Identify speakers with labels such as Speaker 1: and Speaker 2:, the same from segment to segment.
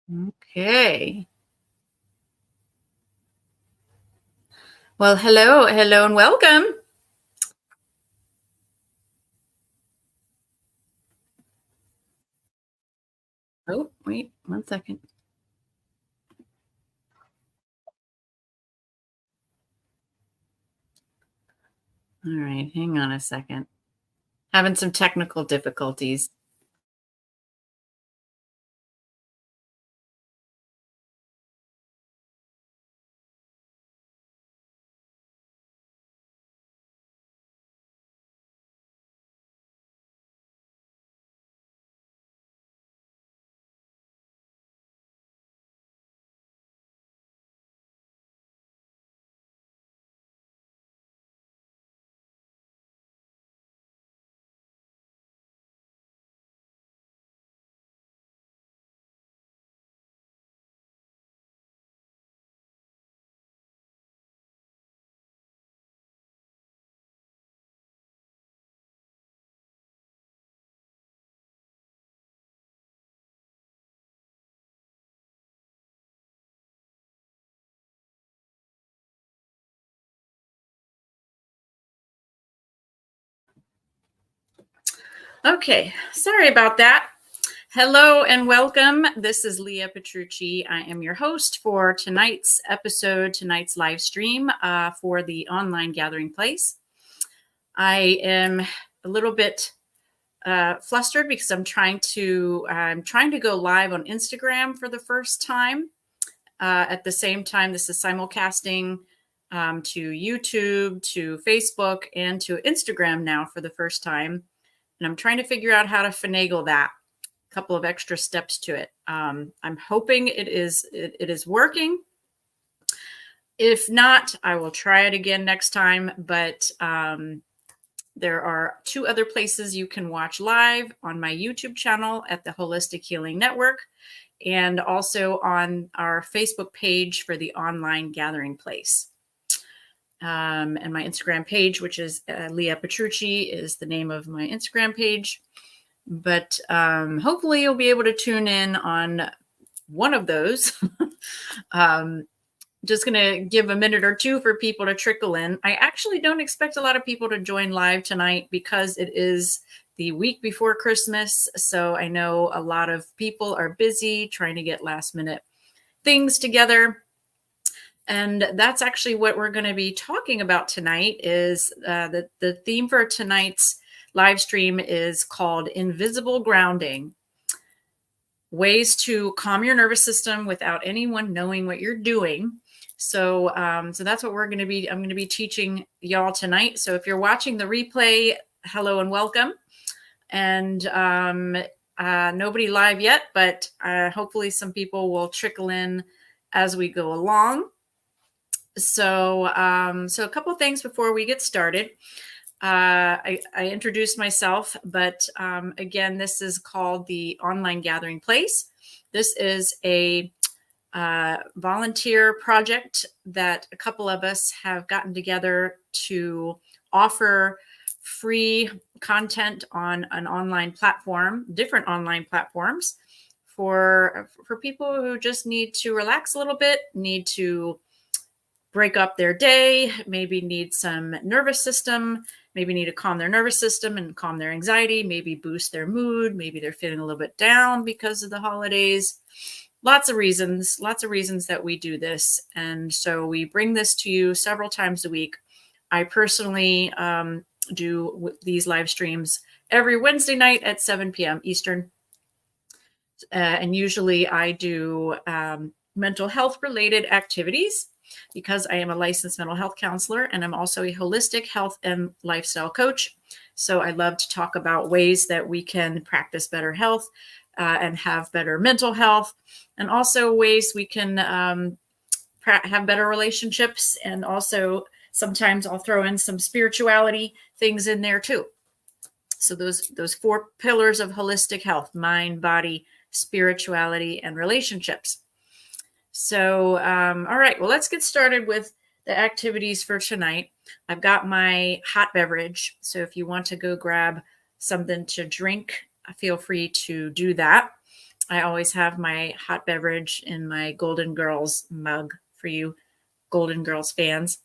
Speaker 1: Okay. Well, hello, and welcome. Oh, wait 1 second. All right, hang on a second. Having some technical difficulties. Okay, sorry about that. Hello and welcome. This is Leah Petrucci. I am your host for tonight's episode, tonight's live stream for the online gathering place. I am a little bit flustered because I'm trying to go live on Instagram for the first time. At the same time, this is simulcasting to YouTube, to Facebook, and to Instagram now for the first time. And I'm trying to figure out how to finagle that. A couple of extra steps to it. I'm hoping it is working. If not, I will try it again next time. But there are two other places you can watch live on my YouTube channel at the Holistic Healing Network, and also on our Facebook page for the online gathering place. And my Instagram page, which is Leah Petrucci, is the name of my Instagram page. But hopefully you'll be able to tune in on one of those. Just going to give a minute or two for people to trickle in. I actually don't expect a lot of people to join live tonight because it is the week before Christmas. So I know a lot of people are busy trying to get last minute things together. And that's actually what we're going to be talking about tonight. Is the theme for tonight's live stream is called Invisible Grounding: Ways to Calm Your Nervous System Without Anyone Knowing What You're Doing. So that's what I'm going to be teaching y'all tonight. So if you're watching the replay, hello and welcome. And nobody live yet, but hopefully some people will trickle in as we go along. So a couple of things before we get started. I introduced myself, but again, this is called the Online Gathering Place. This is a volunteer project that a couple of us have gotten together to offer free content on an online platform, different online platforms for people who just need to relax a little bit, need to break up their day, maybe need some nervous system, maybe need to calm their nervous system and calm their anxiety, maybe boost their mood, maybe they're feeling a little bit down because of the holidays. Lots of reasons that we do this. And so we bring this to you several times a week. I personally do these live streams every Wednesday night at 7 p.m. Eastern. And usually I do mental health related activities because I am a licensed mental health counselor and I'm also a holistic health and lifestyle coach. So I love to talk about ways that we can practice better health and have better mental health, and also ways we can have better relationships. And also sometimes I'll throw in some spirituality things in there too. So those four pillars of holistic health: mind, body, spirituality, and relationships. So, all right, well, let's get started with the activities for tonight. I've got my hot beverage. So if you want to go grab something to drink, feel free to do that. I always have my hot beverage in my Golden Girls mug for you Golden Girls fans.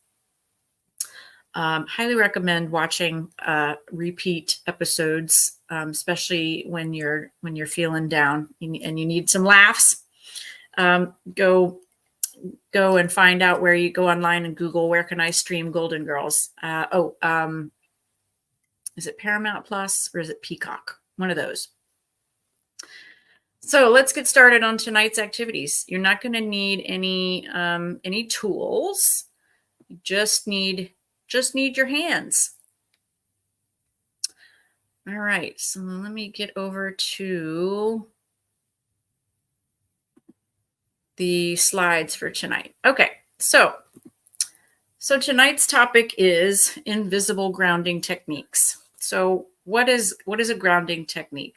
Speaker 1: Highly recommend watching repeat episodes, especially when you're feeling down and you need some laughs. Go and find out where you go online and Google where can I stream Golden Girls. Is it Paramount Plus or is it Peacock? One of those. So let's get started on tonight's activities. You're not going to need any tools. You just need your hands. All right, so let me get over to the slides for tonight. Okay, so tonight's topic is invisible grounding techniques. So what is a grounding technique?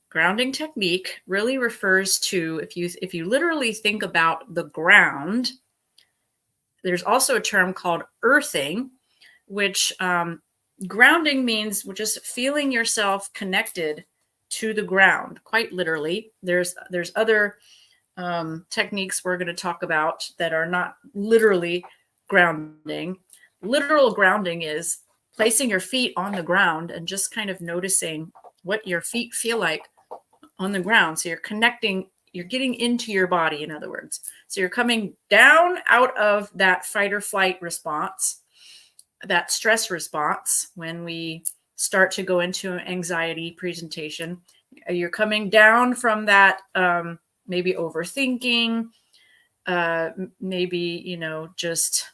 Speaker 1: Grounding technique really refers to, if you literally think about the ground, there's also a term called earthing, which grounding means just feeling yourself connected to the ground, quite literally. There's other techniques we're going to talk about that are not literally grounding. Literal grounding is placing your feet on the ground and just kind of noticing what your feet feel like on the ground. So you're connecting, you're getting into your body, in other words. So you're coming down out of that fight or flight response, that stress response. When we start to go into an anxiety presentation, you're coming down from that, maybe overthinking, maybe, just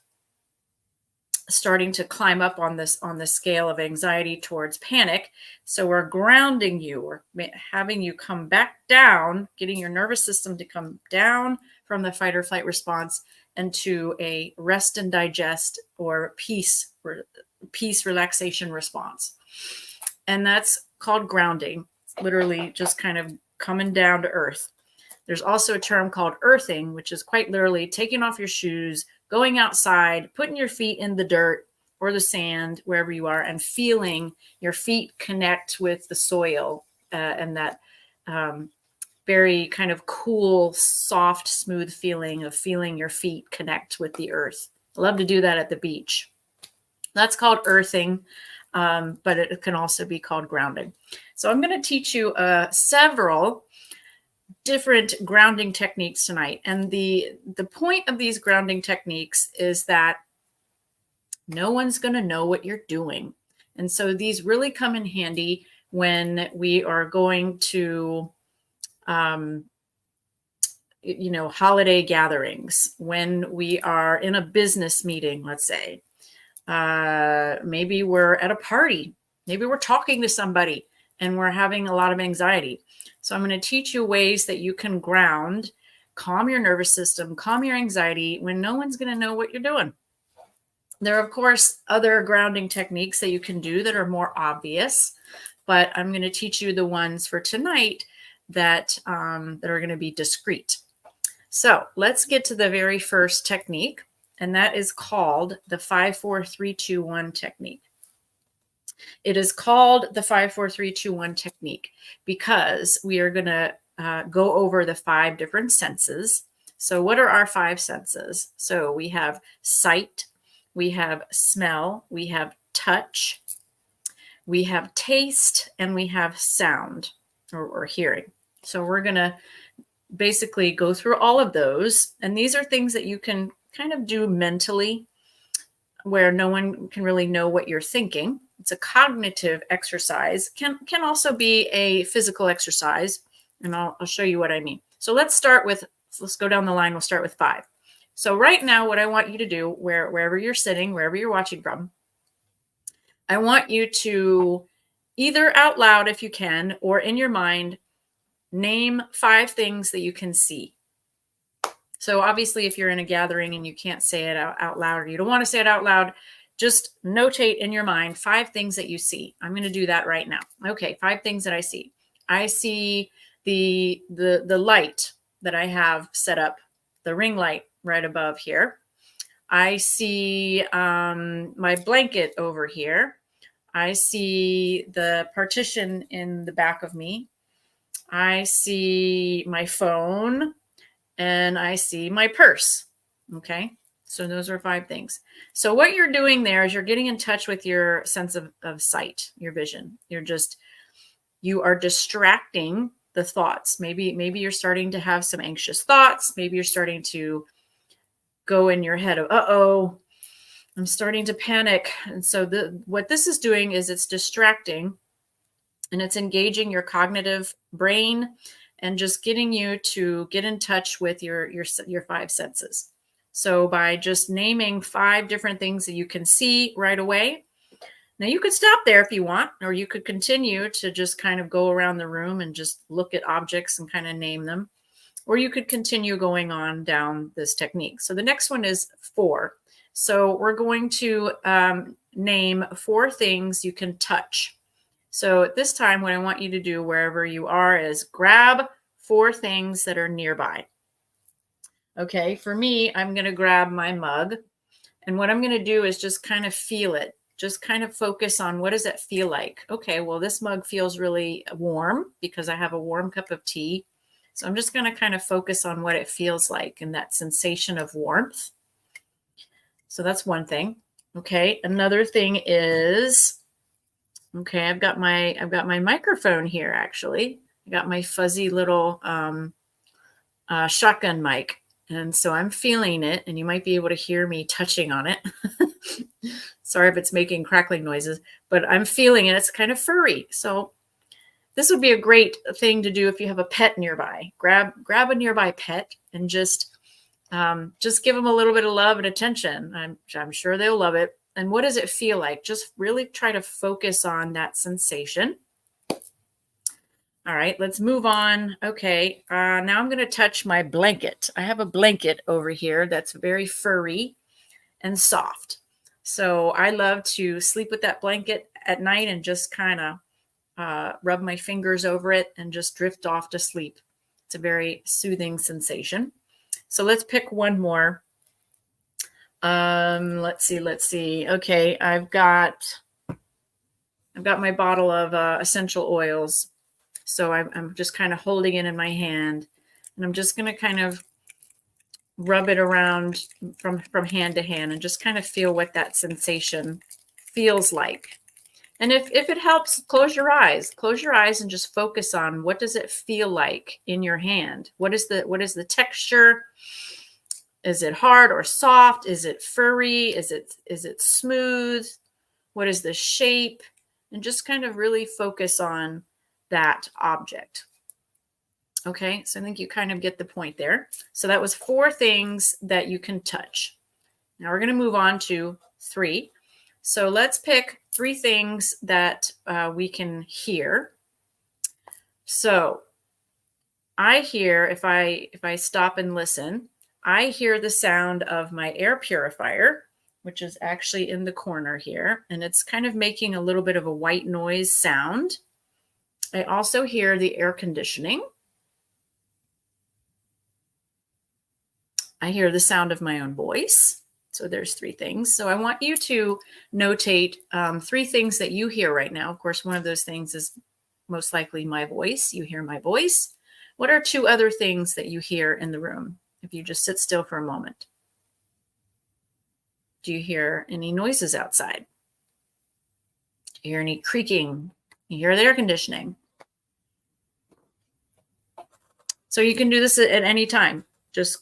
Speaker 1: starting to climb up on the scale of anxiety towards panic. So we're grounding you, or having you come back down, getting your nervous system to come down from the fight or flight response into a rest and digest or peace relaxation response. And that's called grounding, literally just kind of coming down to earth. There's also a term called earthing, which is quite literally taking off your shoes, going outside, putting your feet in the dirt or the sand, wherever you are, and feeling your feet connect with the soil, and that very kind of cool, soft, smooth feeling of feeling your feet connect with the earth. I love to do that at the beach. That's called earthing, but it can also be called grounding. So I'm going to teach you several different grounding techniques tonight. And the point of these grounding techniques is that no one's going to know what you're doing. And so these really come in handy when we are going to, holiday gatherings, when we are in a business meeting, let's say. Maybe we're at a party. Maybe we're talking to somebody and we're having a lot of anxiety. So I'm going to teach you ways that you can ground, calm your nervous system, calm your anxiety when no one's going to know what you're doing. There are, of course, other grounding techniques that you can do that are more obvious, but I'm going to teach you the ones for tonight that are going to be discreet. So let's get to the very first technique, and that is called the 5-4-3-2-1 technique. It is called the 5-4-3-2-1 technique because we are going to go over the 5 different senses. So what are our 5 senses? So we have sight, we have smell, we have touch, we have taste, and we have sound or hearing. So we're going to basically go through all of those. And these are things that you can kind of do mentally where no one can really know what you're thinking. It's a cognitive exercise, can also be a physical exercise. And I'll show you what I mean. So let's go down the line. We'll start with 5. So right now, what I want you to do, wherever you're sitting, wherever you're watching from, I want you to either out loud, if you can, or in your mind, name 5 things that you can see. So obviously, if you're in a gathering and you can't say it out loud, or you don't want to say it out loud, just notate in your mind 5 things that you see. I'm going to do that right now. Okay, 5 things that I see. I see the light that I have set up, the ring light right above here. I see my blanket over here. I see the partition in the back of me. I see my phone, and I see my purse. Okay. So those are 5 things. So what you're doing there is you're getting in touch with your sense of sight, your vision. You are distracting the thoughts. Maybe you're starting to have some anxious thoughts. Maybe you're starting to go in your head of, uh-oh, I'm starting to panic. And so what this is doing is it's distracting, and it's engaging your cognitive brain and just getting you to get in touch with your 5 senses. So by just naming 5 different things that you can see right away. Now you could stop there if you want, or you could continue to just kind of go around the room and just look at objects and kind of name them, or you could continue going on down this technique. So the next one is 4. So we're going to name 4 things you can touch. So at this time, what I want you to do wherever you are is grab 4 things that are nearby. Okay, for me, I'm going to grab my mug. And what I'm going to do is just kind of feel it. Just kind of focus on, what does it feel like? Okay, well, this mug feels really warm because I have a warm cup of tea. So I'm just going to kind of focus on what it feels like and that sensation of warmth. So that's one thing. Okay, another thing is, okay, I've got my microphone here, actually. I got my fuzzy little shotgun mic. And so I'm feeling it, and you might be able to hear me touching on it. Sorry if it's making crackling noises, but I'm feeling it. It's kind of furry. So this would be a great thing to do if you have a pet nearby. Grab a nearby pet and just give them a little bit of love and attention. I'm sure they'll love it. And what does it feel like? Just really try to focus on that sensation. All right, let's move on. Okay, now I'm going to touch my blanket. I have a blanket over here that's very furry and soft. So I love to sleep with that blanket at night and just kind of rub my fingers over it and just drift off to sleep. It's a very soothing sensation. So let's pick one more. Let's see. Okay, I've got my bottle of essential oils. So I'm just kind of holding it in my hand, and I'm just going to kind of rub it around from hand to hand and just kind of feel what that sensation feels like. And if it helps, close your eyes and just focus on, what does it feel like in your hand? What is the texture? Is it hard or soft? Is it furry? Is it smooth? What is the shape? And just kind of really focus on that object. Okay, so I think you kind of get the point there. So that was 4 things that you can touch. Now we're going to move on to 3. So let's pick 3 things that we can hear. So I hear, if I stop and listen, I hear the sound of my air purifier, which is actually in the corner here, and it's kind of making a little bit of a white noise sound. I also hear the air conditioning. I hear the sound of my own voice. So there's 3 things. So I want you to notate 3 things that you hear right now. Of course, one of those things is most likely my voice. You hear my voice. What are 2 other things that you hear in the room? If you just sit still for a moment. Do you hear any noises outside? Do you hear any creaking? You hear the air conditioning. So you can do this at any time. Just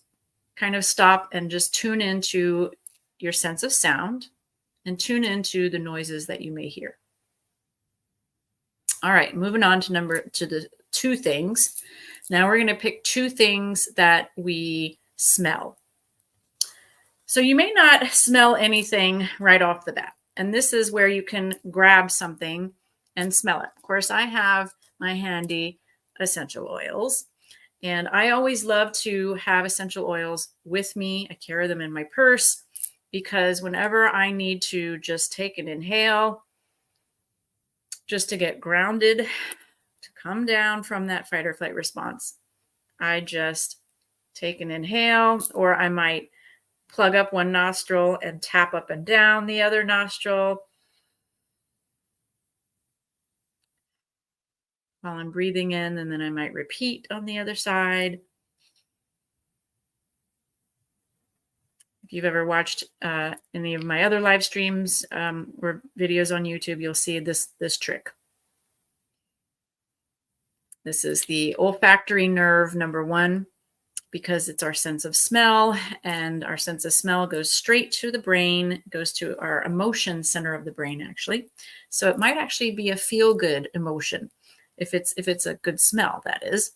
Speaker 1: kind of stop and just tune into your sense of sound and tune into the noises that you may hear. All right, moving on to the 2 things. Now we're going to pick 2 things that we smell. So you may not smell anything right off the bat. And this is where you can grab something and smell it. Of course, I have my handy essential oils. And I always love to have essential oils with me. I carry them in my purse because whenever I need to just take an inhale, just to get grounded, to come down from that fight or flight response, I just take an inhale, or I might plug up one nostril and tap up and down the other nostril. while I'm breathing in, and then I might repeat on the other side. If you've ever watched any of my other live streams or videos on YouTube, you'll see this trick. This is the olfactory nerve number 1, because it's our sense of smell, and our sense of smell goes straight to the brain, goes to our emotion center of the brain, actually. So it might actually be a feel-good emotion if it's a good smell, that is.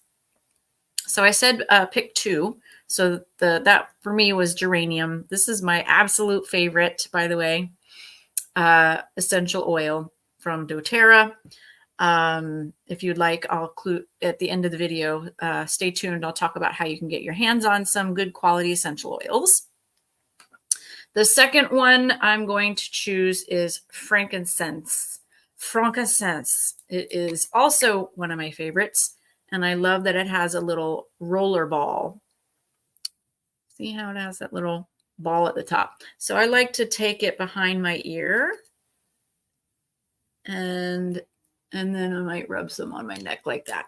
Speaker 1: So I said pick 2. So that for me was geranium. This is my absolute favorite, by the way, essential oil from doTERRA. If you'd like, I'll include at the end of the video. Stay tuned. I'll talk about how you can get your hands on some good quality essential oils. The second one I'm going to choose is frankincense. Frankincense. It is also one of my favorites, and I love that it has a little roller ball. See how it has that little ball at the top? So I like to take it behind my ear, and then I might rub some on my neck like that,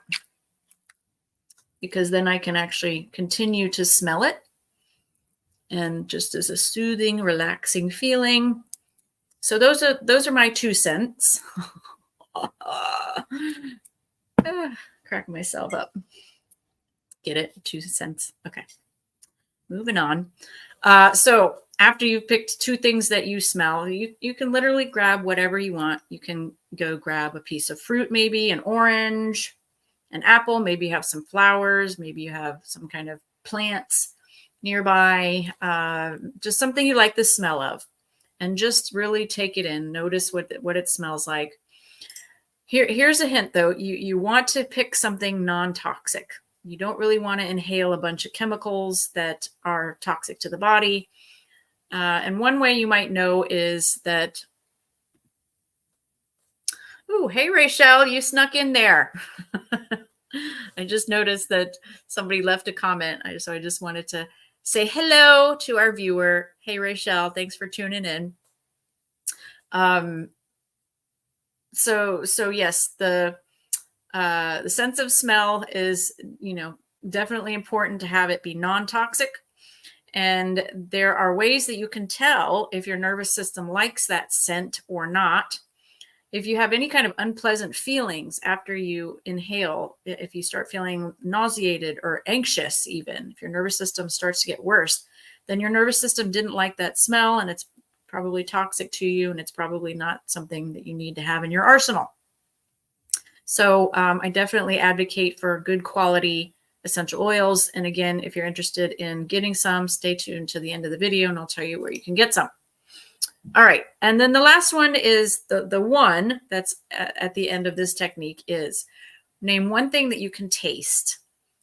Speaker 1: because then I can actually continue to smell it, and just as a soothing, relaxing feeling. So those are my 2 cents. Crack myself up. Get it? 2 cents. Okay. Moving on. So after you've picked 2 things that you smell, you can literally grab whatever you want. You can go grab a piece of fruit, maybe an orange, an apple, maybe you have some flowers, maybe you have some kind of plants nearby, just something you like the smell of, and just really take it in. Notice what it smells like. Here's a hint, though. You want to pick something non-toxic. You don't really want to inhale a bunch of chemicals that are toxic to the body. And one way you might know is that, ooh, hey, Rachel, you snuck in there. I just noticed that somebody left a comment. So I just wanted to say hello to our viewer. Hey, Rachel, thanks for tuning in. So yes, the sense of smell is, definitely important to have it be non-toxic. And there are ways that you can tell if your nervous system likes that scent or not. If you have any kind of unpleasant feelings after you inhale, if you start feeling nauseated or anxious, even if your nervous system starts to get worse, then your nervous system didn't like that smell, and it's probably toxic to you, and it's probably not something that you need to have in your arsenal. So I definitely advocate for good quality essential oils. And again, if you're interested in getting some, stay tuned to the end of the video, and I'll tell you where you can get some. All right. And then the last one is the one that's at the end of this technique is name one thing that you can taste.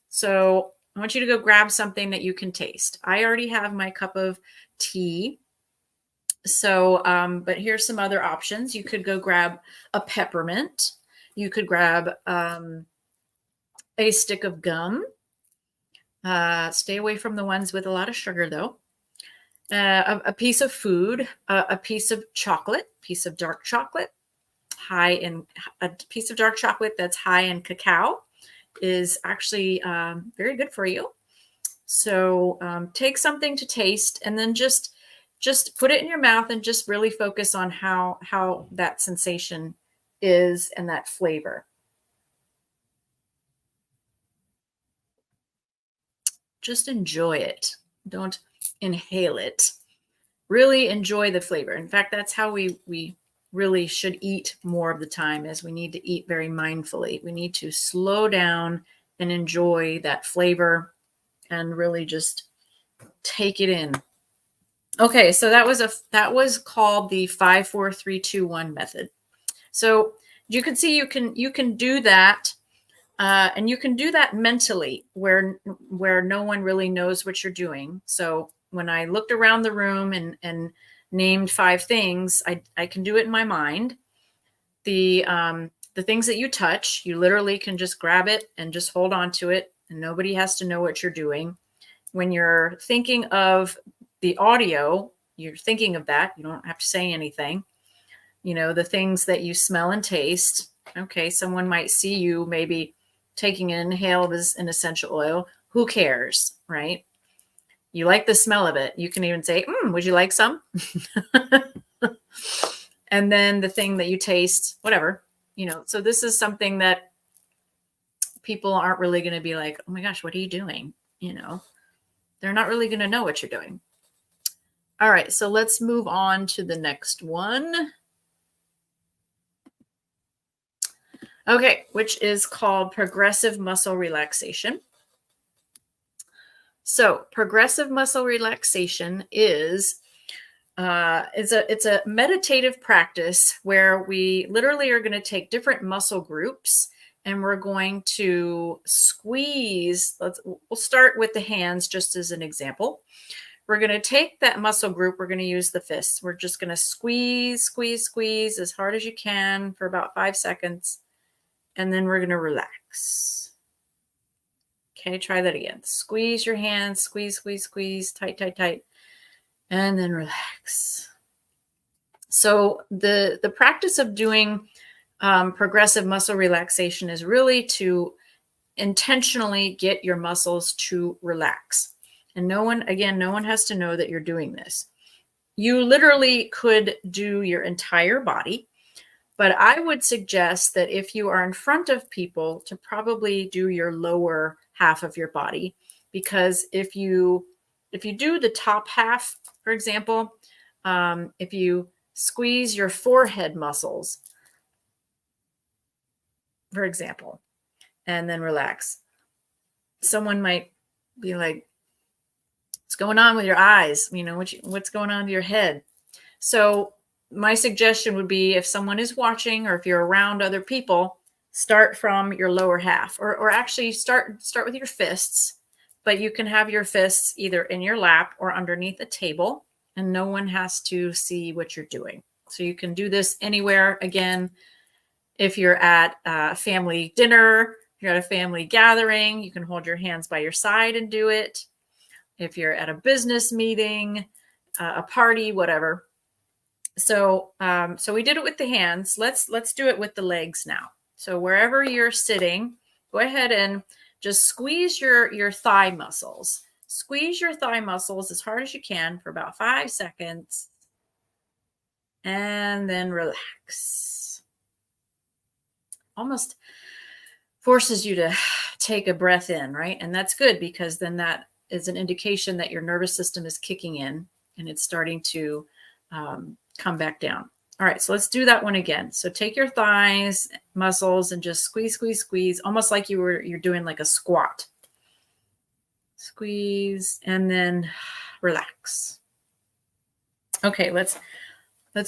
Speaker 1: So I want you to go grab something that you can taste. I already have my cup of tea. So, but here's some other options. You could go grab a peppermint. You could grab a stick of gum. Stay away from the ones with a lot of sugar, though. A piece of food, a piece of chocolate, piece of dark chocolate, a piece of dark chocolate that's high in cacao is actually very good for you. So take something to taste, and then just put it in your mouth and just really focus on how that sensation is and that flavor. Just enjoy it. Don't inhale it. Really enjoy the flavor. In fact, that's how we really should eat more of the time, is we need to eat very mindfully. We need to slow down and enjoy that flavor and really just take it in. Okay, so that was called the 5, 4, 3, 2, 1 method. So you can see you can do that, and you can do that mentally, where no one really knows what you're doing. So when I looked around the room and named 5 things, I can do it in my mind. The things that you touch, you literally can just grab it and just hold on to it, and nobody has to know what you're doing. When you're thinking of the audio, you're thinking of that. You don't have to say anything. The things that you smell and taste, Okay, someone might see you maybe taking an inhale of an essential oil. Who cares, right? You like the smell of it. You can even say, would you like some? And then the thing that you taste, whatever, so this is something that people aren't really going to be like, oh my gosh, what are you doing? They're not really going to know what you're doing. All right, so let's move on to the next one. Okay, which is called progressive muscle relaxation. So progressive muscle relaxation is it's a meditative practice where we literally are going to take different muscle groups and we're going to squeeze. We'll start with the hands just as an example. We're going to take that muscle group. We're going to use the fists. We're just going to squeeze, squeeze, squeeze as hard as you can for about 5 seconds. And then we're going to relax. Okay, try that again. Squeeze your hands, squeeze, squeeze, squeeze, tight, tight, tight. And then relax. So the practice of doing progressive muscle relaxation is really to intentionally get your muscles to relax. And no one has to know that you're doing this. You literally could do your entire body, but I would suggest that if you are in front of people to probably do your lower half of your body, because if you do the top half, for example, if you squeeze your forehead muscles, for example, and then relax, someone might be like, what's going on with your eyes? What's going on with your head? So my suggestion would be, if someone is watching or if you're around other people, start from your lower half, or actually start with your fists, but you can have your fists either in your lap or underneath a table, and no one has to see what you're doing. So you can do this anywhere. Again, if you're at a family dinner, if you're at a family gathering, you can hold your hands by your side and do it. If you're at a business meeting, a party, whatever. So we did it with the hands. Let's do it with the legs now. So wherever you're sitting, go ahead and just squeeze your thigh muscles. Squeeze your thigh muscles as hard as you can for about 5 seconds. And then relax. Almost forces you to take a breath in, right? And that's good, because then that is an indication that your nervous system is kicking in and it's starting to come back down. All right, so let's do that one again. So take your thighs muscles and just squeeze, squeeze, squeeze, almost like you're doing like a squat. Squeeze and then relax. Okay, let's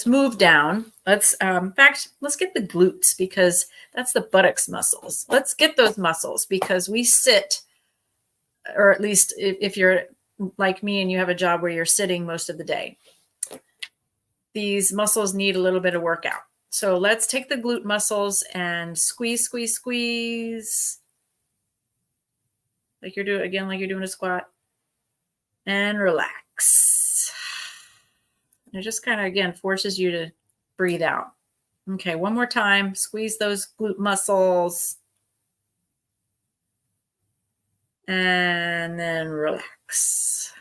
Speaker 1: move down. In fact, let's get the glutes, because that's the buttocks muscles. Let's get those muscles, because we sit, or at least if you're like me and you have a job where you're sitting most of the day, these muscles need a little bit of workout. So let's take the glute muscles and squeeze, squeeze, squeeze. Like you're doing a squat. And relax. And it just kind of, again, forces you to breathe out. Okay, one more time. Squeeze those glute muscles. And then relax.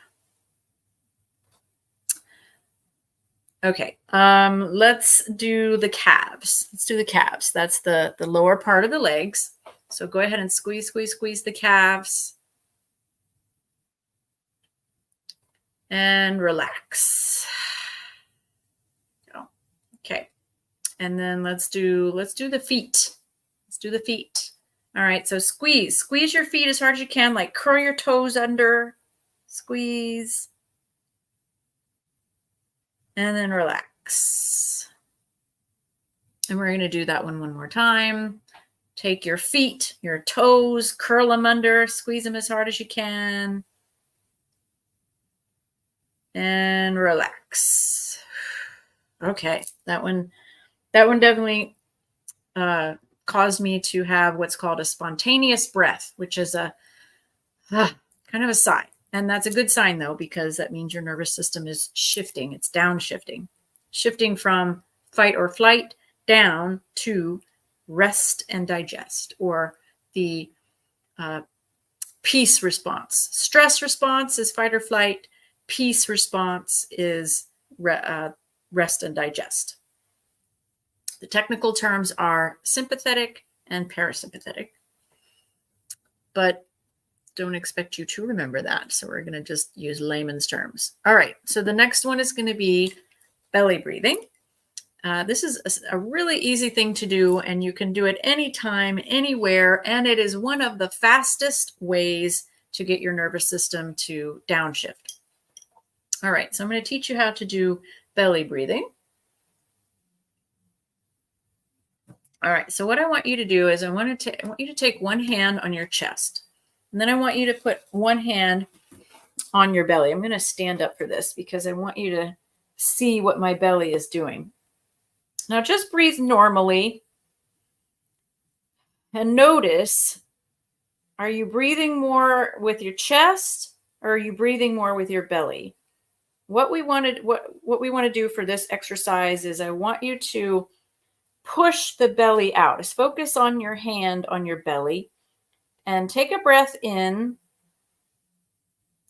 Speaker 1: Okay, let's do the calves. Let's do the calves. That's the lower part of the legs. So go ahead and squeeze, squeeze, squeeze the calves. And relax. Okay. And then let's do the feet. Let's do the feet. All right, so squeeze your feet as hard as you can, like curl your toes under, squeeze. And then relax. And we're going to do that one more time. Take your feet, your toes, curl them under, squeeze them as hard as you can. And relax. Okay, that one definitely caused me to have what's called a spontaneous breath, which is a kind of a sigh. And that's a good sign, though, because that means your nervous system is shifting. It's downshifting, shifting from fight or flight down to rest and digest, or the peace response. Stress response is fight or flight. Peace response is rest and digest. The technical terms are sympathetic and parasympathetic, but don't expect you to remember that. So we're going to just use layman's terms. All right. So the next one is going to be belly breathing. This is a really easy thing to do, and you can do it anytime, anywhere, and it is one of the fastest ways to get your nervous system to downshift. All right, so I'm going to teach you how to do belly breathing. All right, so what I want you to do is I want you to take one hand on your chest, and then I want you to put one hand on your belly. I'm going to stand up for this because I want you to see what my belly is doing. Now just breathe normally and notice, are you breathing more with your chest or are you breathing more with your belly? What we want to do for this exercise is I want you to push the belly out. Just focus on your hand on your belly and take a breath in.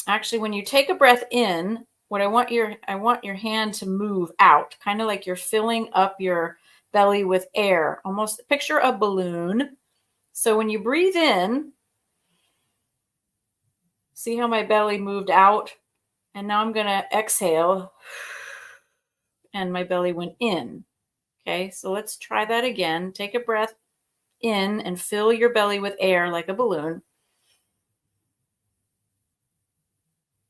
Speaker 1: Actually, when you take a breath in, I want your hand to move out, kind of like you're filling up your belly with air. Almost picture a balloon. So when you breathe in, see how my belly moved out? And now I'm going to exhale and my belly went in. Okay, so let's try that again. Take a breath in and fill your belly with air like a balloon.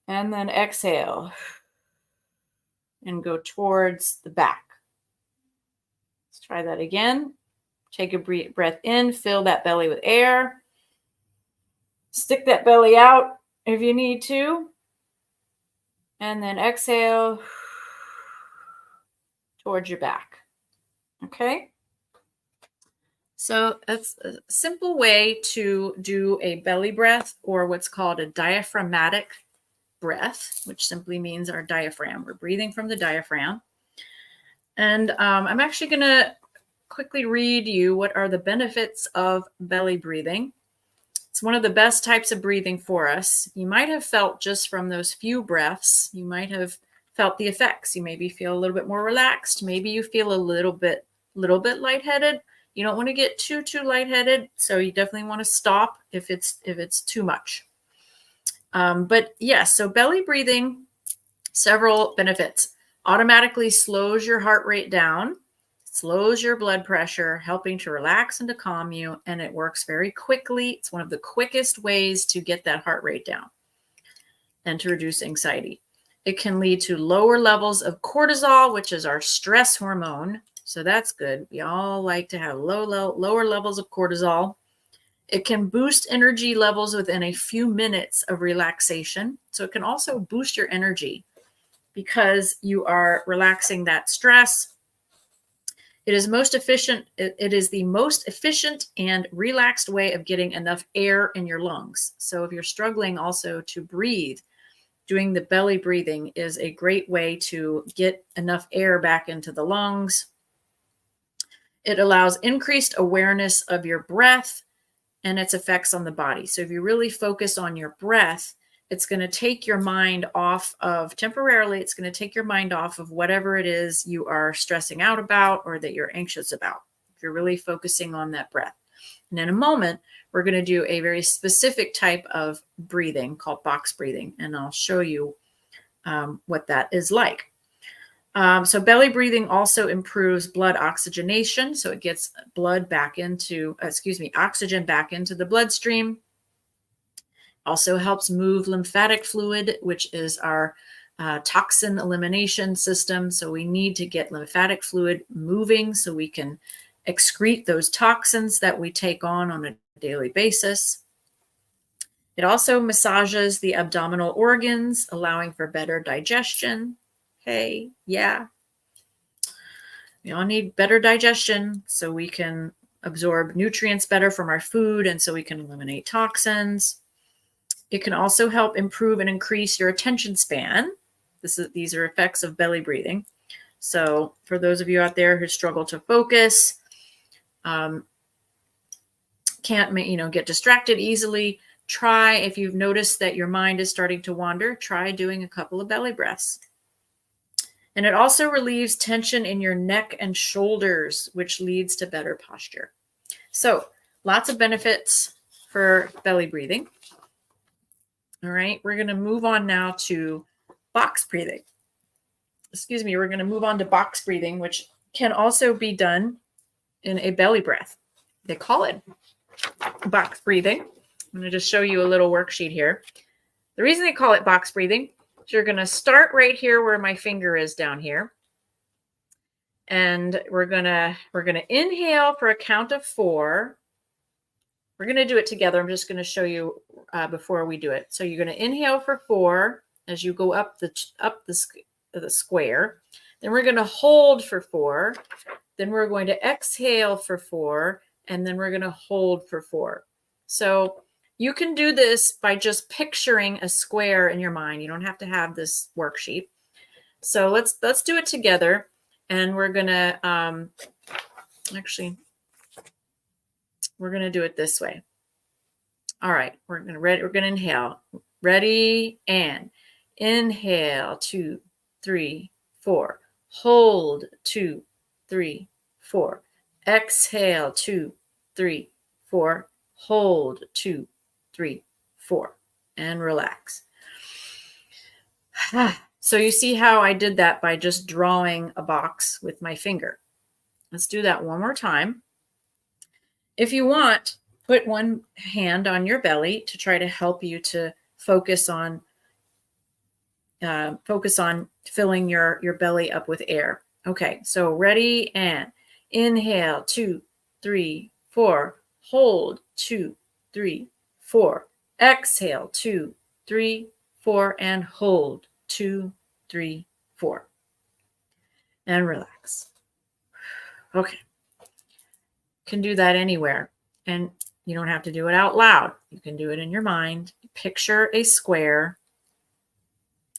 Speaker 1: And then exhale and go towards the back. Let's try that again. Take a breath in, fill that belly with air. Stick that belly out if you need to. And then exhale towards your back. Okay? So that's a simple way to do a belly breath, or what's called a diaphragmatic breath, which simply means our diaphragm. We're breathing from the diaphragm. And I'm actually going to quickly read you what are the benefits of belly breathing. It's one of the best types of breathing for us. You might have felt just from those few breaths, you might have felt the effects. You maybe feel a little bit more relaxed. Maybe you feel a little bit lightheaded. You don't want to get too lightheaded, so you definitely want to stop if it's too much. But yes, so belly breathing, several benefits. Automatically slows your heart rate down, slows your blood pressure, helping to relax and to calm you, and it works very quickly. It's one of the quickest ways to get that heart rate down and to reduce anxiety. It can lead to lower levels of cortisol, which is our stress hormone. So that's good. We all like to have lower levels of cortisol. It can boost energy levels within a few minutes of relaxation. So it can also boost your energy because you are relaxing that stress. It is most efficient. It is the most efficient and relaxed way of getting enough air in your lungs. So if you're struggling also to breathe, doing the belly breathing is a great way to get enough air back into the lungs. It allows increased awareness of your breath and its effects on the body. So if you really focus on your breath, it's going to take your mind off of, temporarily, it's going to take your mind off of whatever it is you are stressing out about or that you're anxious about. If you're really focusing on that breath. And in a moment, we're going to do a very specific type of breathing called box breathing. And I'll show you what that is like. So belly breathing also improves blood oxygenation. So it gets oxygen back into the bloodstream. Also helps move lymphatic fluid, which is our toxin elimination system. So we need to get lymphatic fluid moving so we can excrete those toxins that we take on a daily basis. It also massages the abdominal organs, allowing for better digestion. Hey, yeah. We all need better digestion so we can absorb nutrients better from our food and so we can eliminate toxins. It can also help improve and increase your attention span. These are effects of belly breathing. So for those of you out there who struggle to focus, can't, get distracted easily, try, if you've noticed that your mind is starting to wander, try doing a couple of belly breaths. And it also relieves tension in your neck and shoulders, which leads to better posture. So lots of benefits for belly breathing. All right, we're going to move on now to box breathing. Excuse me, we're going to move on to box breathing, which can also be done in a belly breath. They call it box breathing. I'm going to just show you a little worksheet here. The reason they call it box breathing is you're going to start right here where my finger is down here. And we're going to inhale for a count of 4. We're going to do it together. I'm just going to show you before we do it. So you're going to inhale for 4 as you go up the square. Then we're going to hold for 4. Then we're going to exhale for 4. And then we're going to hold for 4. So you can do this by just picturing a square in your mind. You don't have to have this worksheet. So let's do it together. And we're going to actually, we're going to do it this way. All right, we're going to inhale. Ready, and inhale, 2, 3, 4. Hold, 2, 3, 4. Exhale, 2, 3, 4. Hold, 2, 3, 4. And relax. So you see how I did that by just drawing a box with my finger. Let's do that one more time. If you want, put one hand on your belly to try to help you to focus on filling your belly up with air. Okay, so ready, and inhale, 2, 3, 4. Hold, 2, 3, 4. Exhale, 2, 3, 4, and hold, 2, 3, 4. And relax. Okay. Can do that anywhere. And you don't have to do it out loud. You can do it in your mind. Picture a square.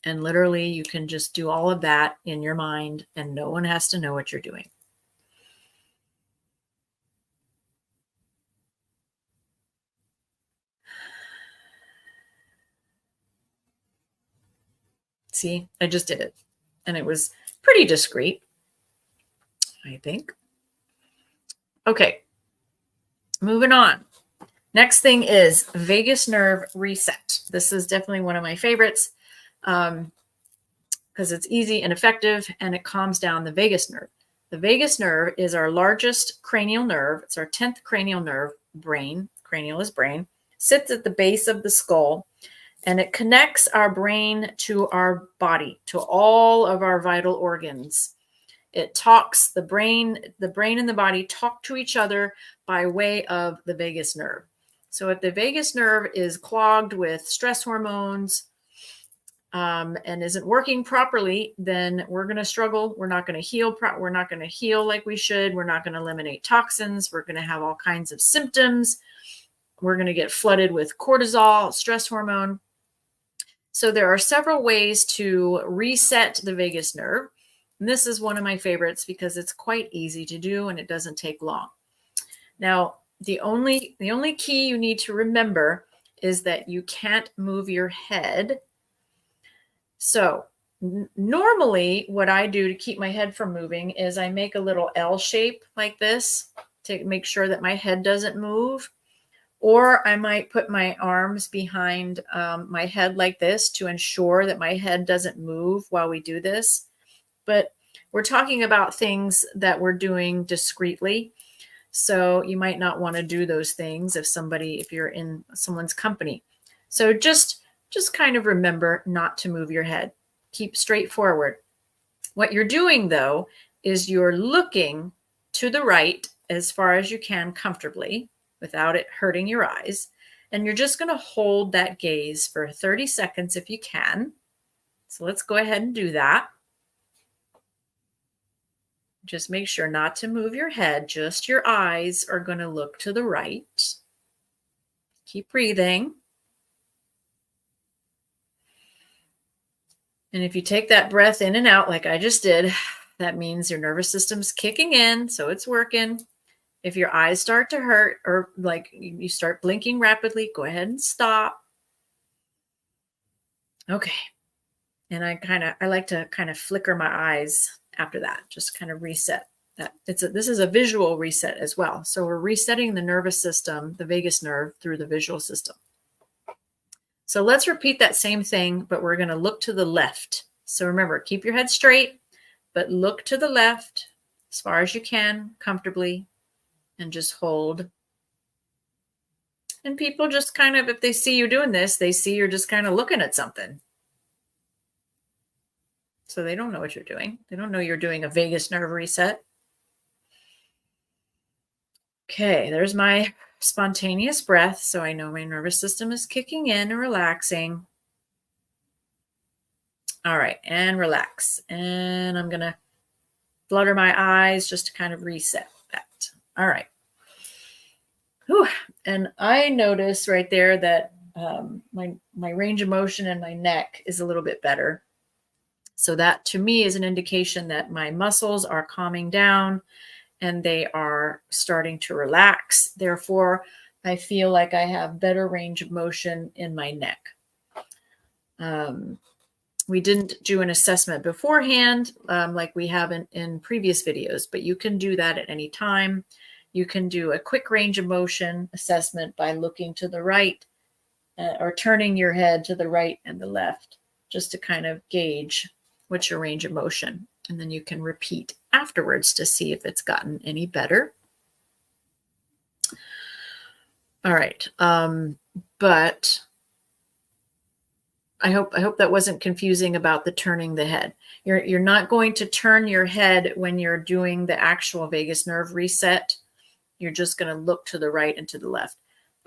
Speaker 1: And literally, you can just do all of that in your mind, and no one has to know what you're doing. See, I just did it. And it was pretty discreet, I think. Okay, moving on. Next thing is vagus nerve reset. This is definitely one of my favorites because it's easy and effective, and it calms down the vagus nerve. The vagus nerve is our largest cranial nerve. It's our 10th cranial nerve, brain. Cranial is brain. Sits at the base of the skull, and it connects our brain to our body, to all of our vital organs. It talks, the brain and the body talk to each other by way of the vagus nerve. So if the vagus nerve is clogged with stress hormones and isn't working properly, then we're going to struggle. We're not going to heal. We're not going to heal like we should. We're not going to eliminate toxins. We're going to have all kinds of symptoms. We're going to get flooded with cortisol, stress hormone. So there are several ways to reset the vagus nerve. And this is one of my favorites because it's quite easy to do and it doesn't take long. Now, the only key you need to remember is that you can't move your head. So normally what I do to keep my head from moving is I make a little L shape like this to make sure that my head doesn't move. Or I might put my arms behind my head like this to ensure that my head doesn't move while we do this. But we're talking about things that we're doing discreetly. So you might not want to do those things if you're in someone's company. So just kind of remember not to move your head. Keep straight forward. What you're doing, though, is you're looking to the right as far as you can comfortably without it hurting your eyes. And you're just going to hold that gaze for 30 seconds if you can. So let's go ahead and do that. Just make sure not to move your head. Just your eyes are going to look to the right. Keep breathing. And if you take that breath in and out like I just did, that means your nervous system's kicking in, so it's working. If your eyes start to hurt or like you start blinking rapidly, go ahead and stop. Okay. And I like to kind of flicker my eyes after that, just kind of reset that. This is a visual reset as well. So we're resetting the nervous system, the vagus nerve, through the visual system. So let's repeat that same thing, but we're going to look to the left. So remember, keep your head straight, but look to the left as far as you can comfortably and just hold. And people just kind of, if they see you doing this, they see you're just kind of looking at something. So they don't know what you're doing. They don't know you're doing a vagus nerve reset. Okay, there's my spontaneous breath. So I know my nervous system is kicking in and relaxing. All right, and relax. And I'm going to flutter my eyes just to kind of reset that. All right. Whew. And I notice right there that my range of motion in my neck is a little bit better. So that to me is an indication that my muscles are calming down and they are starting to relax. Therefore, I feel like I have better range of motion in my neck. We didn't do an assessment beforehand like we have in previous videos, but you can do that at any time. You can do a quick range of motion assessment by looking to the right or turning your head to the right and the left just to kind of gauge what's your range of motion. And then you can repeat afterwards to see if it's gotten any better. All right. But I hope that wasn't confusing about the turning the head. You're not going to turn your head when you're doing the actual vagus nerve reset. You're just going to look to the right and to the left.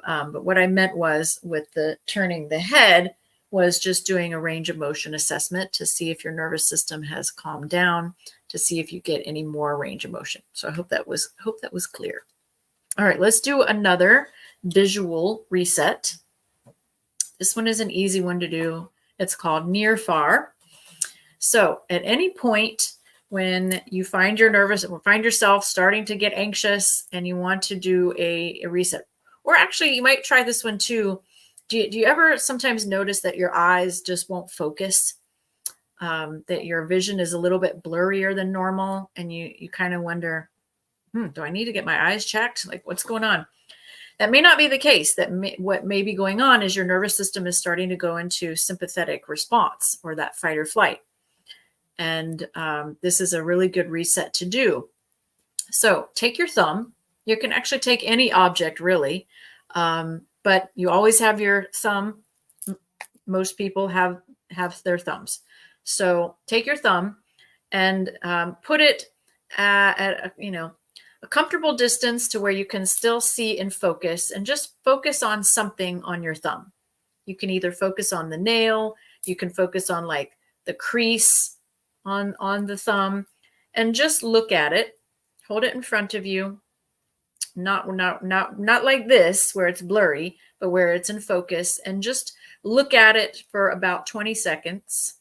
Speaker 1: But what I meant was with the turning the head was just doing a range of motion assessment to see if your nervous system has calmed down, to see if you get any more range of motion. So I hope that was clear. All right, let's do another visual reset. This one is an easy one to do. It's called near far. So at any point when you find yourself starting to get anxious and you want to do a reset, or actually you might try this one too. Do you ever sometimes notice that your eyes just won't focus? That your vision is a little bit blurrier than normal, and you kind of wonder, do I need to get my eyes checked? Like, what's going on? That may not be the case. What may be going on is your nervous system is starting to go into sympathetic response, or that fight or flight. And this is a really good reset to do. So take your thumb. You can actually take any object, really, but you always have your thumb. Most people have their thumbs. So take your thumb and put it at a comfortable distance to where you can still see and focus, and just focus on something on your thumb. You can either focus on the nail, you can focus on like the crease on the thumb, and just look at it. Hold it in front of you. Not like this where it's blurry, but where it's in focus, and just look at it for about 20 seconds.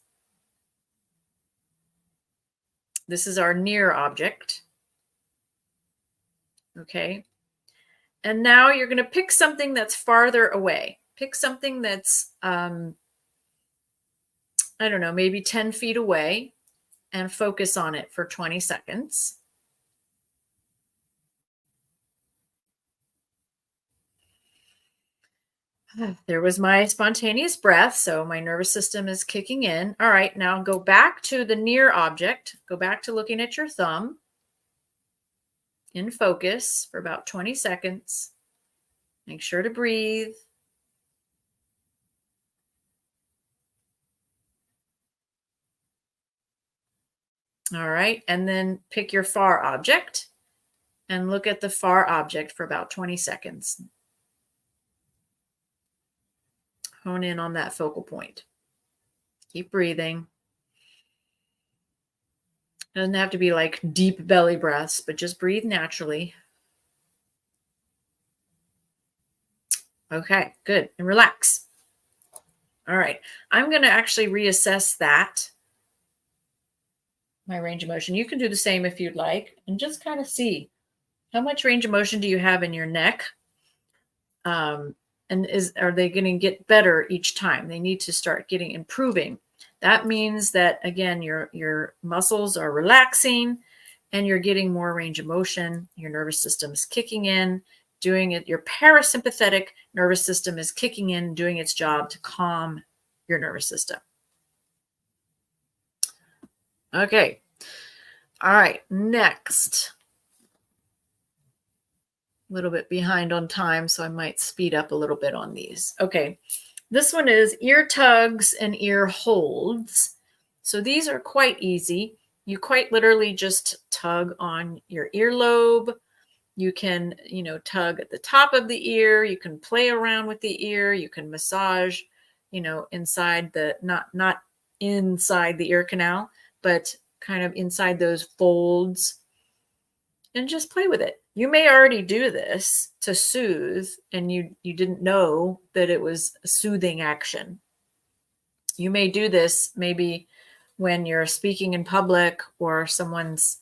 Speaker 1: This is our near object. Okay. And now you're going to pick something that's farther away. Pick something that's, I don't know, maybe 10 feet away, and focus on it for 20 seconds. There was my spontaneous breath. So my nervous system is kicking in. All right, now go back to the near object. Go back to looking at your thumb in focus for about 20 seconds. Make sure to breathe. All right, and then pick your far object and look at the far object for about 20 seconds. Hone in on that focal point. Keep breathing. It doesn't have to be like deep belly breaths, but just breathe naturally. Okay, good. And relax. All right. I'm going to actually reassess that, my range of motion. You can do the same if you'd like, and just kind of see How much range of motion do you have in your neck? And are they going to get better each time? They need to start improving. That means that, again, your muscles are relaxing and you're getting more range of motion. Your nervous system is kicking in, doing it. Your parasympathetic nervous system is kicking in, doing its job to calm your nervous system. Okay. All right. Next. A little bit behind on time, so I might speed up a little bit on these. Okay. This one is ear tugs and ear holds. So these are quite easy. You quite literally just tug on your earlobe. You can, tug at the top of the ear. You can play around with the ear. You can massage, inside not inside the ear canal, but kind of inside those folds, and just play with it. You may already do this to soothe, and you didn't know that it was a soothing action. You may do this maybe when you're speaking in public or someone's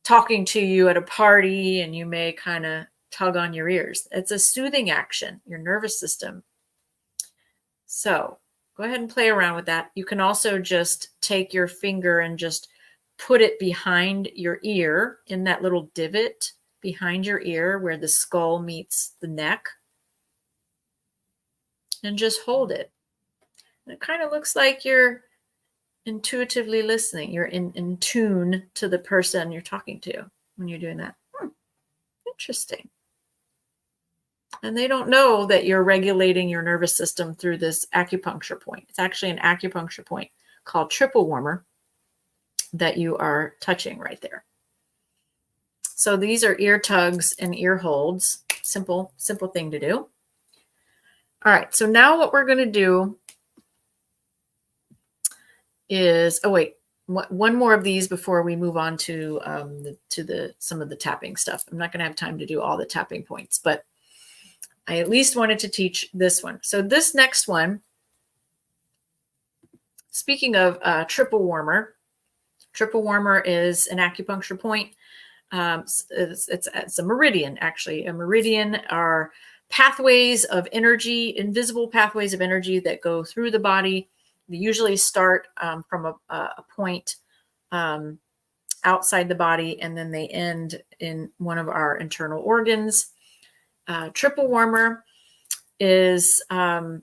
Speaker 1: talking to you at a party, and you may kind of tug on your ears. It's a soothing action, your nervous system. So go ahead and play around with that. You can also just take your finger and just put it behind your ear, in that little divot behind your ear where the skull meets the neck, and just hold it. And it kind of looks like you're intuitively listening. You're in tune to the person you're talking to when you're doing that. Interesting. And they don't know that you're regulating your nervous system through this acupuncture point. It's actually an acupuncture point called triple warmer that you are touching right there. So these are ear tugs and ear holds. Simple thing to do. All right. So now what we're going to do is, one more of these before we move on to some of the tapping stuff. I'm not going to have time to do all the tapping points, but I at least wanted to teach this one. So this next one, speaking of triple warmer is an acupuncture point. It's a meridian, actually. A meridian are pathways of energy, invisible pathways of energy that go through the body. They usually start from a point outside the body, and then they end in one of our internal organs. Triple warmer is our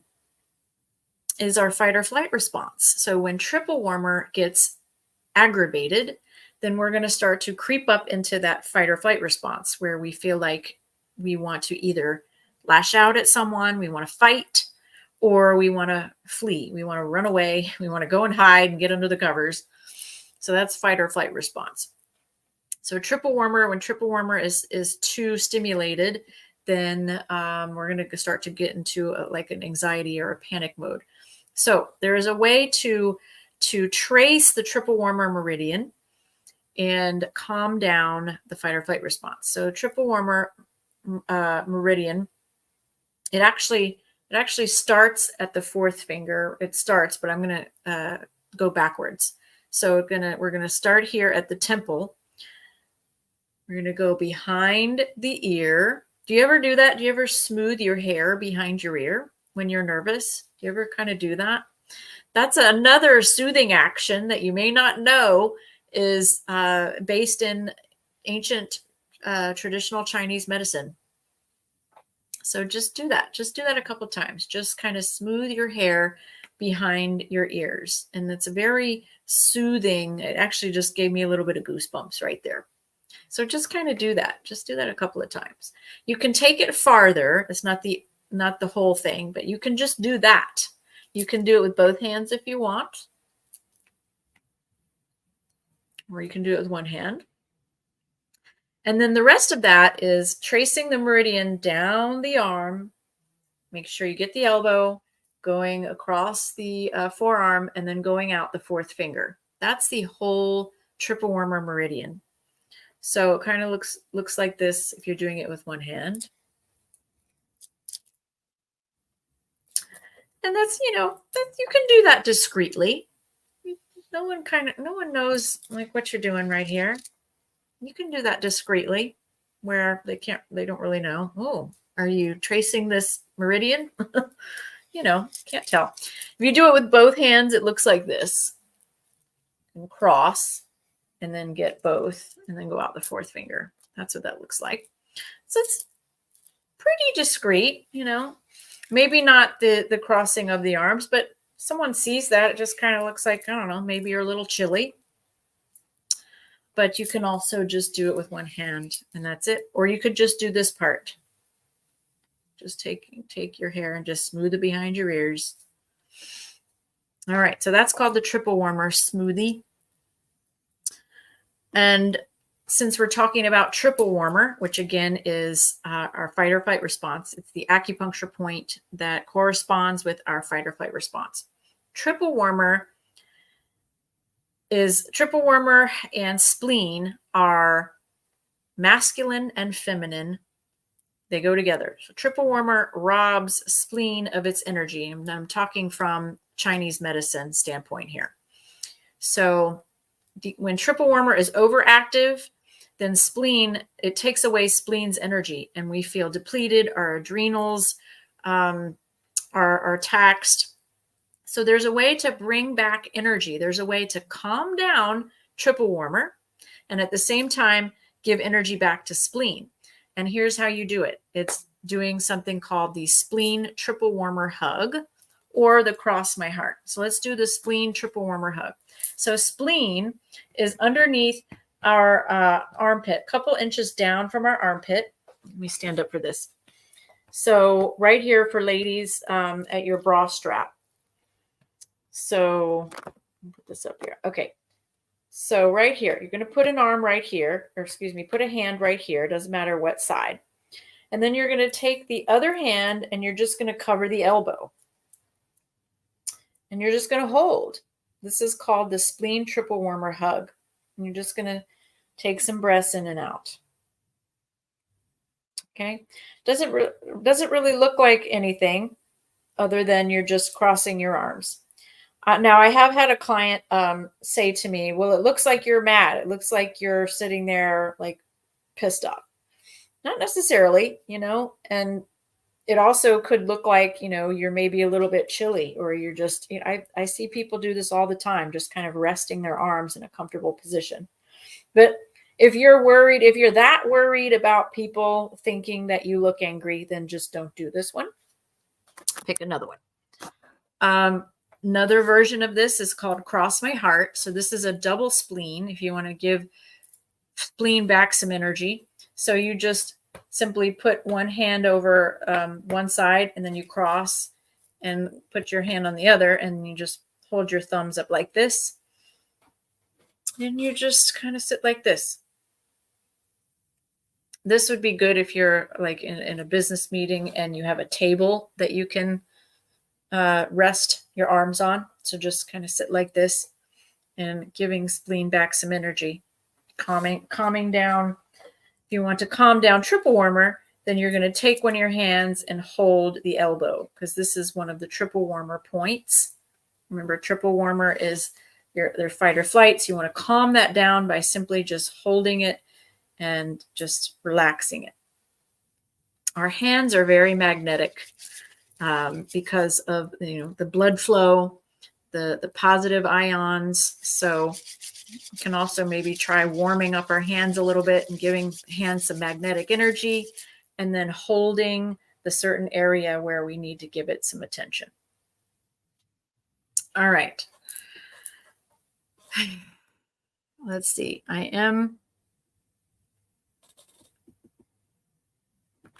Speaker 1: fight or flight response. So when triple warmer gets aggravated, then we're going to start to creep up into that fight or flight response, where we feel like we want to either lash out at someone, we want to fight, or we want to flee. We want to run away. We want to go and hide and get under the covers. So that's fight or flight response. So when triple warmer is too stimulated, then we're going to start to get into like an anxiety or a panic mode. So there is a way to trace the triple warmer meridian and calm down the fight or flight response. So triple warmer meridian, it actually starts at the fourth finger. It starts, but I'm going to go backwards. So we're going to start here at the temple. We're going to go behind the ear. Do you ever do that? Do you ever smooth your hair behind your ear when you're nervous? Do you ever kind of do that? That's another soothing action that you may not know is based in ancient traditional Chinese medicine. So just do that. Just do that a couple of times. Just kind of smooth your hair behind your ears. And it's very soothing. It actually just gave me a little bit of goosebumps right there. So just kind of do that. Just do that a couple of times. You can take it farther. It's not the whole thing, but you can just do that. You can do it with both hands if you want, or you can do it with one hand. And then the rest of that is tracing the meridian down the arm. Make sure you get the elbow, going across the forearm, and then going out the fourth finger. That's the whole triple warmer meridian. So it kind of looks like this if you're doing it with one hand. And that's, you can do that discreetly. No one knows like what you're doing right here. You can do that discreetly. where they don't really know. Oh, are you tracing this meridian? Can't tell. If you do it with both hands, it looks like this. And cross, and then get both, and then go out the fourth finger. That's what that looks like. So it's pretty discreet, maybe not the crossing of the arms, but someone sees that, it just kind of looks like, I don't know, maybe you're a little chilly. But you can also just do it with one hand, and that's it. Or you could just do this part. Just take your hair and just smooth it behind your ears. All right, so that's called the triple warmer smoothie. And since we're talking about triple warmer, which again is our fight or flight response, it's the acupuncture point that corresponds with our fight or flight response. Triple warmer and spleen are masculine and feminine. They go together. So triple warmer robs spleen of its energy. And I'm talking from Chinese medicine standpoint here. So when triple warmer is overactive, then spleen, it takes away spleen's energy, and we feel depleted. Our adrenals are taxed. So there's a way to bring back energy. There's a way to calm down triple warmer and at the same time give energy back to spleen. And here's how you do it. It's doing something called the spleen triple warmer hug or the cross my heart. So let's do the spleen triple warmer hug. So spleen is underneath our armpit, a couple inches down from our armpit. Let me stand up for this. So right here for ladies at your bra strap. So put this up here. Okay. So right here, you're going to put an arm right here, or excuse me, put a hand right here. It doesn't matter what side. And then you're going to take the other hand and you're just going to cover the elbow. And you're just going to hold. This is called the spleen triple warmer hug. And you're just going to take some breaths in and out. Okay. Doesn't really look like anything other than you're just crossing your arms. Now, I have had a client say to me, well, it looks like you're mad. It looks like you're sitting there like pissed off. Not necessarily, and it also could look like, you're maybe a little bit chilly, or you're just, I see people do this all the time, just kind of resting their arms in a comfortable position. But if you're that worried about people thinking that you look angry, then just don't do this one. Pick another one. Another version of this is called Cross My Heart. So this is a double spleen if you want to give spleen back some energy. So you just simply put one hand over one side, and then you cross and put your hand on the other, and you just hold your thumbs up like this. And you just kind of sit like this. This would be good if you're like in a business meeting and you have a table that you can rest your arms on. So just kind of sit like this and giving spleen back some energy, calming down. If you want to calm down triple warmer, then you're going to take one of your hands and hold the elbow, because this is one of the triple warmer points. Remember, triple warmer is their fight or flight. So you want to calm that down by simply just holding it and just relaxing it. Our hands are very magnetic. Because of the blood flow, the positive ions. So we can also maybe try warming up our hands a little bit and giving hands some magnetic energy, and then holding the certain area where we need to give it some attention. All right. Let's see. I am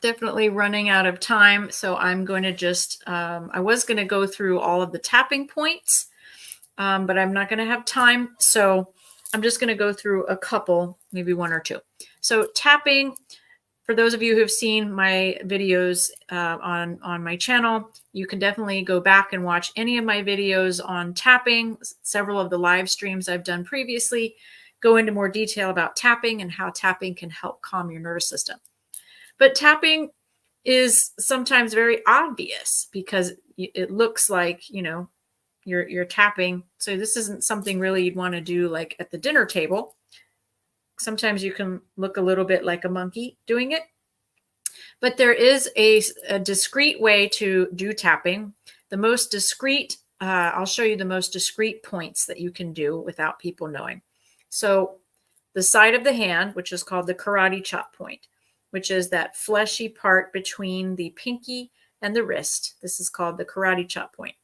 Speaker 1: definitely running out of time. So I'm going to just, I was going to go through all of the tapping points, but I'm not going to have time. So I'm just going to go through a couple, maybe one or two. So tapping, for those of you who have seen my videos on my channel, you can definitely go back and watch any of my videos on tapping. Several of the live streams I've done previously go into more detail about tapping and how tapping can help calm your nervous system. But tapping is sometimes very obvious because it looks like, you're tapping. So this isn't something really you'd want to do like at the dinner table. Sometimes you can look a little bit like a monkey doing it. But there is a discreet way to do tapping. The most discreet, I'll show you the most discreet points that you can do without people knowing. So the side of the hand, which is called the karate chop point, which is that fleshy part between the pinky and the wrist. This is called the karate chop point.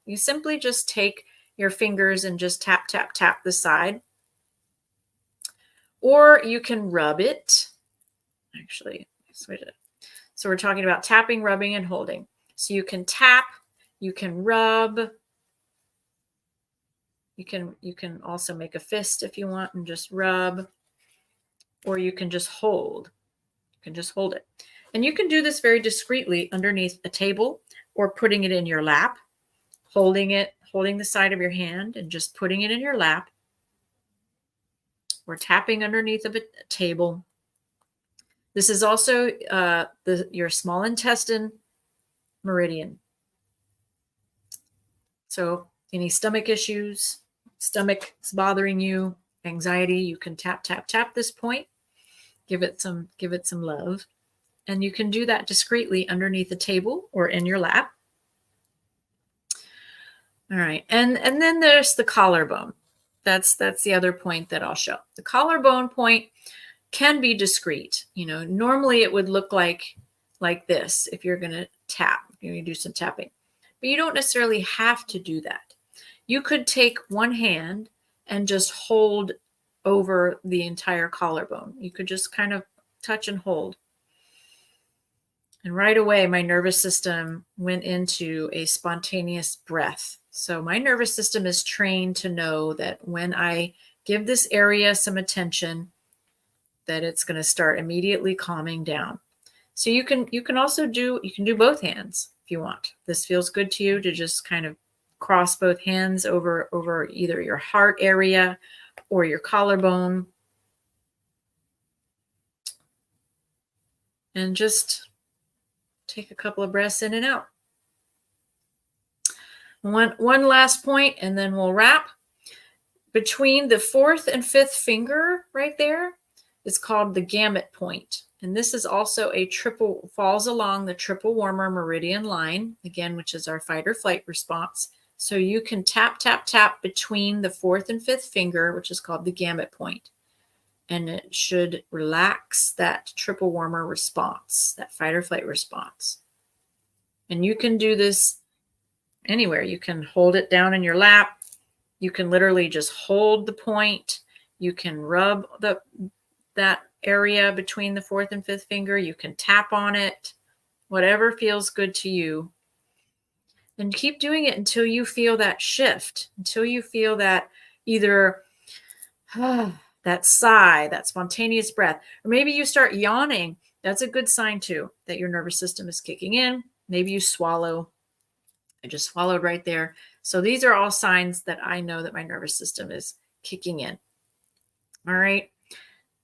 Speaker 1: You simply just take your fingers and just tap, tap, tap the side. Or you can rub it. Actually, switch it. So we're talking about tapping, rubbing, and holding. So you can tap, you can rub. You can also make a fist if you want and just rub, or you can just hold. You can just hold it. And you can do this very discreetly underneath a table or putting it in your lap, holding it, holding the side of your hand and just putting it in your lap, or tapping underneath of a table. This is also your small intestine meridian. So any stomach issues, stomach is bothering you, anxiety, you can tap, tap, tap this point, give it some love. And you can do that discreetly underneath the table or in your lap. All right. And then there's the collarbone. That's the other point that I'll show. The collarbone point can be discreet. Normally it would look like this if you're going to tap, you do some tapping. But you don't necessarily have to do that. You could take one hand and just hold over the entire collarbone. You could just kind of touch and hold. And right away, my nervous system went into a spontaneous breath. So my nervous system is trained to know that when I give this area some attention, that it's going to start immediately calming down. So you can also do both hands if you want. This feels good to you to just kind of cross both hands over either your heart area or your collarbone. And just take a couple of breaths in and out. One last point, and then we'll wrap. Between the fourth and fifth finger right there is called the gamut point. And this is also falls along the triple warmer meridian line, again, which is our fight or flight response. So you can tap, tap, tap between the fourth and fifth finger, which is called the gamut point. And it should relax that triple warmer response, that fight or flight response. And you can do this anywhere. You can hold it down in your lap. You can literally just hold the point. You can rub that area between the fourth and fifth finger. You can tap on it, whatever feels good to you. And keep doing it until you feel that shift, until you feel that either that sigh, that spontaneous breath, or maybe you start yawning. That's a good sign too, that your nervous system is kicking in. Maybe you swallow. I just swallowed right there. So these are all signs that I know that my nervous system is kicking in. All right.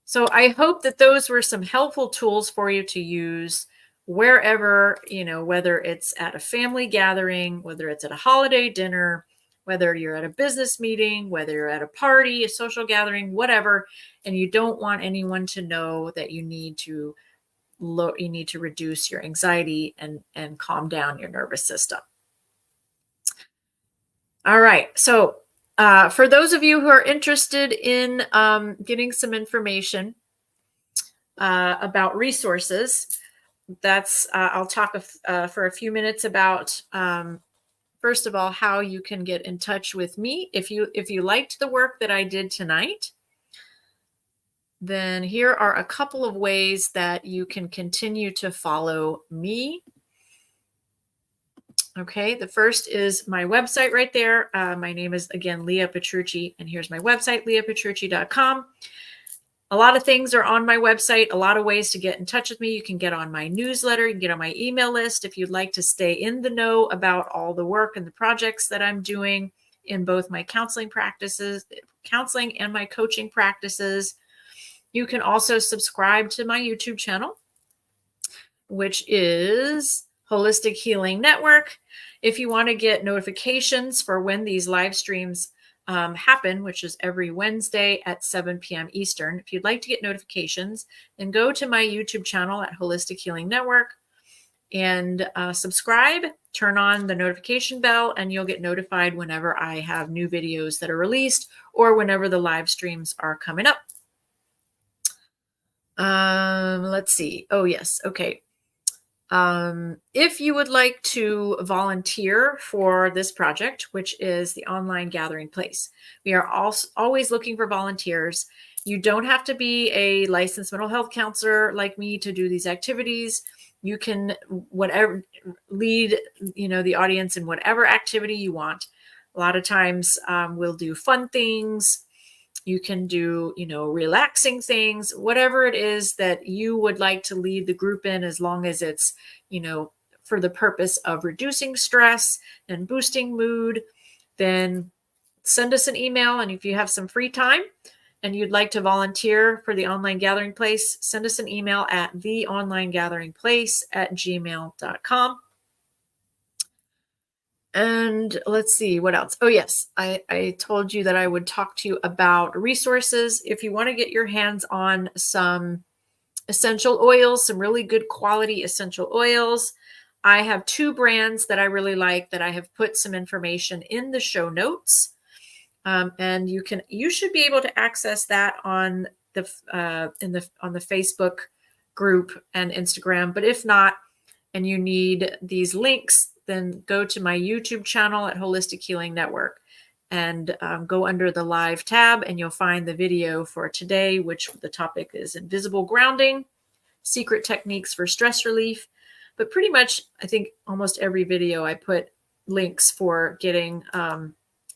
Speaker 1: So I hope that those were some helpful tools for you to use wherever, whether it's at a family gathering, whether it's at a holiday dinner, whether you're at a business meeting, whether you're at a party, a social gathering, whatever, and you don't want anyone to know that you need to reduce your anxiety and calm down your nervous system. All right. So for those of you who are interested in getting some information about resources, I'll talk for a few minutes about, first of all, how you can get in touch with me. If you liked the work that I did tonight, then here are a couple of ways that you can continue to follow me. Okay, the first is my website right there. My name is, again, Leah Petrucci, and here's my website, leahpetrucci.com. A lot of things are on my website, a lot of ways to get in touch with me. You can get on my newsletter, you can get on my email list if you'd like to stay in the know about all the work and the projects that I'm doing in both my counseling and my coaching practices. You can also subscribe to my YouTube channel, which is Holistic Healing Network. If you want to get notifications for when these live streams happen, which is every Wednesday at 7 p.m. Eastern. If you'd like to get notifications, then go to my YouTube channel at Holistic Healing Network and subscribe, turn on the notification bell, and you'll get notified whenever I have new videos that are released or whenever the live streams are coming up. Let's see. Oh, yes. Okay. If you would like to volunteer for this project, which is the online gathering place, we are also always looking for volunteers. You don't have to be a licensed mental health counselor like me to do these activities. You can lead, the audience in whatever activity you want. A lot of times we'll do fun things. You can do, relaxing things, whatever it is that you would like to lead the group in, as long as it's, for the purpose of reducing stress and boosting mood. Then send us an email. And if you have some free time and you'd like to volunteer for the online gathering place, send us an email at theonlinegatheringplace@gmail.com. And let's see what else. Oh, yes. I told you that I would talk to you about resources. If you want to get your hands on some essential oils, some really good quality essential oils, I have 2 brands that I really like that I have put some information in the show notes. And you should be able to access that on the Facebook group and Instagram. But if not, and you need these links, then go to my YouTube channel at Holistic Healing Network and go under the live tab, and you'll find the video for today, which the topic is invisible grounding, secret techniques for stress relief. But pretty much, I think almost every video I put links for getting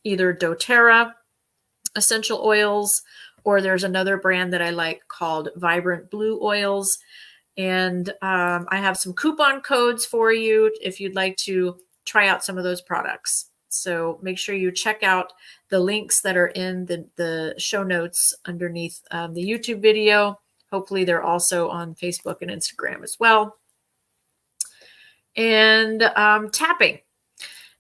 Speaker 1: either doTERRA essential oils, or there's another brand that I like called Vibrant Blue Oils. And I have some coupon codes for you if you'd like to try out some of those products. So make sure you check out the links that are in the show notes underneath the YouTube video. Hopefully they're also on Facebook and Instagram as well. And tapping.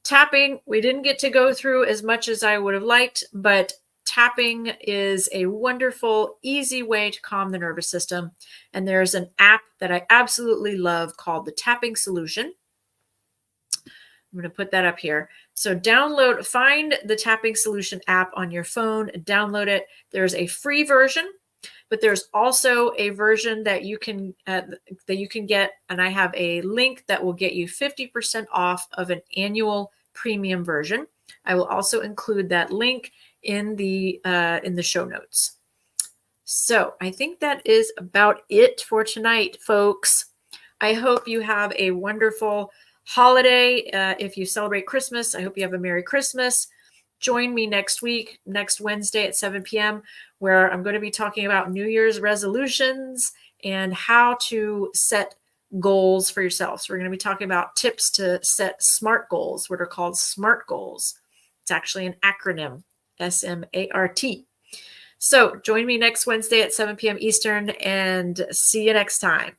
Speaker 1: Tapping, we didn't get to go through as much as I would have liked, but tapping is a wonderful, easy way to calm the nervous system. And there's an app that I absolutely love called the Tapping Solution. I'm going to put that up here. So find the Tapping Solution app on your phone, download it. There's a free version, but there's also a version that you can get. And I have a link that will get you 50% off of an annual premium version. I will also include that link in the show notes. So I think that is about it for tonight, folks. I hope you have a wonderful holiday. If you celebrate Christmas, I hope you have a Merry Christmas. Join me next Wednesday at 7 p.m., where I'm going to be talking about New Year's resolutions and how to set goals for yourself. So we're going to be talking about tips to set SMART goals, what are called SMART goals. It's actually an acronym, SMART. So join me next Wednesday at 7 p.m. Eastern, and see you next time.